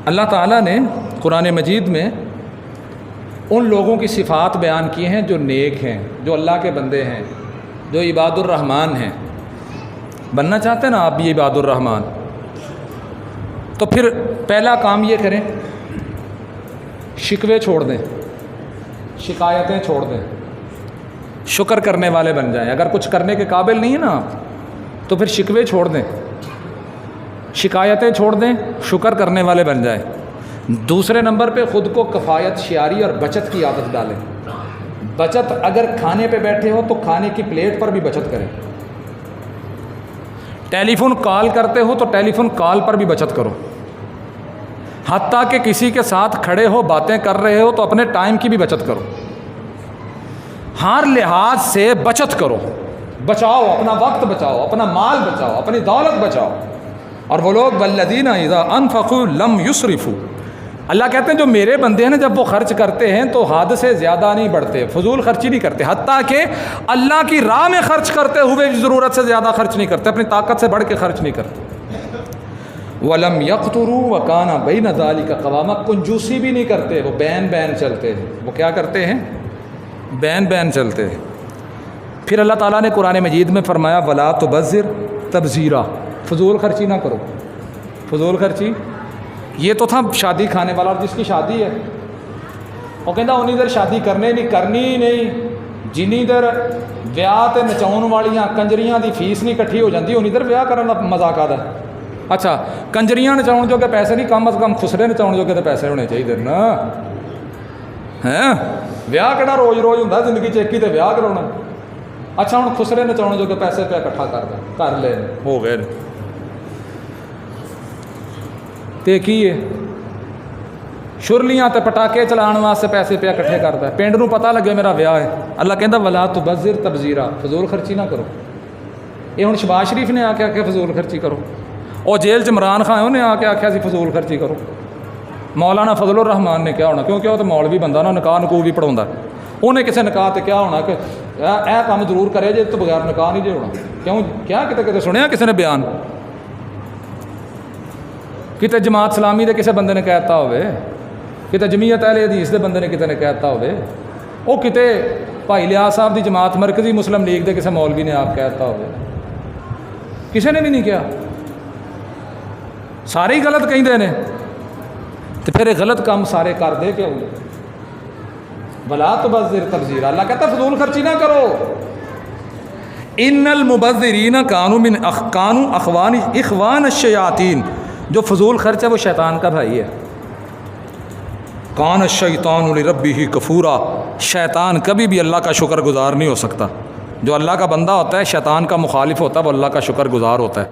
अल्लाह ताला ने कुरान मजीद में उन लोगों की सिफ़ात बयान की हैं जो नेक हैं, जो अल्लाह के बंदे हैं, जो इबादुर रहमान हैं। बनना चाहते हैं ना आप भी इबादुर रहमान, तो फिर पहला काम ये करें, शिकवे छोड़ दें, शिकायतें छोड़ दें, शुक्र करने वाले बन जाएं। अगर कुछ करने के काबिल नहीं है ना आप, तो फिर शिकवे छोड़ दें, शिकायतें छोड़ दें, शुक्र करने वाले बन जाएं। दूसरे नंबर पे ख़ुद को कफ़ायत शियारी और बचत की आदत डालें। बचत, अगर खाने पे बैठे हो तो खाने की प्लेट पर भी बचत करें। टेलीफोन कॉल करते हो तो टेलीफोन कॉल पर भी बचत करो। हत्ता कि किसी के साथ खड़े हो, बातें कर रहे हो तो अपने टाइम की भी बचत करो। हर लिहाज से बचत करो, बचाओ, अपना वक्त बचाओ, अपना माल बचाओ, अपनी दौलत बचाओ। और वो लोग वल्लज़ीना इज़ा अनफ़क़ू लम युसरिफ़ू, अल्लाह कहते हैं जो मेरे बंदे हैं ना, जब वो खर्च करते हैं तो हद से ज़्यादा नहीं बढ़ते, फजूल खर्ची नहीं करते, हत्ता कि अल्लाह की राह में खर्च करते हुए ज़रूरत से ज़्यादा खर्च नहीं करते, अपनी ताकत से बढ़ के खर्च नहीं करते। वलम यक़्तुरू वकाना बैन ज़ालिका क़वामा, कंजूसी भी नहीं करते, वो बैन बैन चलते हैं। वो क्या करते हैं? बैन बैन चलते हैं। फिर अल्लाह ताला ने कुरान मजीद में फरमाया वला तुबज़िर तबज़ीरा, फजूल खर्ची ना करो। फजूल खर्ची ये तो था शादी खाने वाला, जिसकी शादी है वो कहता उन्नी देर शादी करने नहीं करनी नहीं, जिन्नी देर ब्याह ते नचाउन वालियां कंजरियां दी फीस नहीं इकट्ठी हो जाती, उन्नी देर ब्याह करने का मजाक आता। अच्छा, कंजरियां नचाउन जोगे पैसे नहीं, कम अज़ कम खुसरे नचाउन जोगे तो पैसे होने चाहिए ना, हैं? ब्याह केड़ा रोज़ रोज़ होंदा, जिंदगी च एक ही तो ब्याह कराना। अच्छा, हुण खुसरे नचाउन जोगे पैसे पे इकट्ठा कर ले, हो गए ते की है? शुरलियां ते पटाके चलाने वास्ते पैसे पे इकट्ठे करता है, पिंड नूं पता लगे मेरा ब्याह है। अल्लाह कहता वला तुबज़िर तबज़ीरा, फजूल खर्ची ना करो। ये हुण शहबाज शरीफ ने आके आख्या फजूल खर्ची करो, और जेल च इमरान खान उन्हें आके आख्या सी फजूल खर्ची करो। मौलाना फजलुर रहमान ने क्या होना, क्योंकि वो तो मौलवी बंदा ना, निकाह नकूह भी पढ़ाउंदा, उन्हें किसी निकाह ते क्या होना कि यह काम जरूर करे जे तो बगैर निकाह नहीं जे होना। क्यों? क्या किते किते सुनिया किसी ने बयान, किते जमात सलामी के किसी बंदे ने कहता होवे, किते जमीयत अहले हदीस के बंदे ने किते ने कहता होवे, वो किते भाई लियाज साहब की जमात मरकजी मुस्लिम लीग के किसी मौलवी ने आप कहता होवे, किसी ने भी नहीं किया, सारे ही गलत कहिंदे ने। तो फिर ये गलत काम सारे कर दे क्यों? वला तुबज़िर तबज़ीरा, अल्लाह कहता फजूल खर्ची ना करो। इन्नल मुबज़्ज़िरीना कानू इख़वान अश्शयातीन, जो फजूल खर्च है वो शैतान का भाई है। कान शैतान लिरब्बिही कफूरा, शैतान कभी भी अल्लाह का शुक्रगुजार नहीं हो सकता। जो अल्लाह का बंदा होता है शैतान का मुखालिफ होता है, वो अल्लाह का शुक्रगुजार होता है।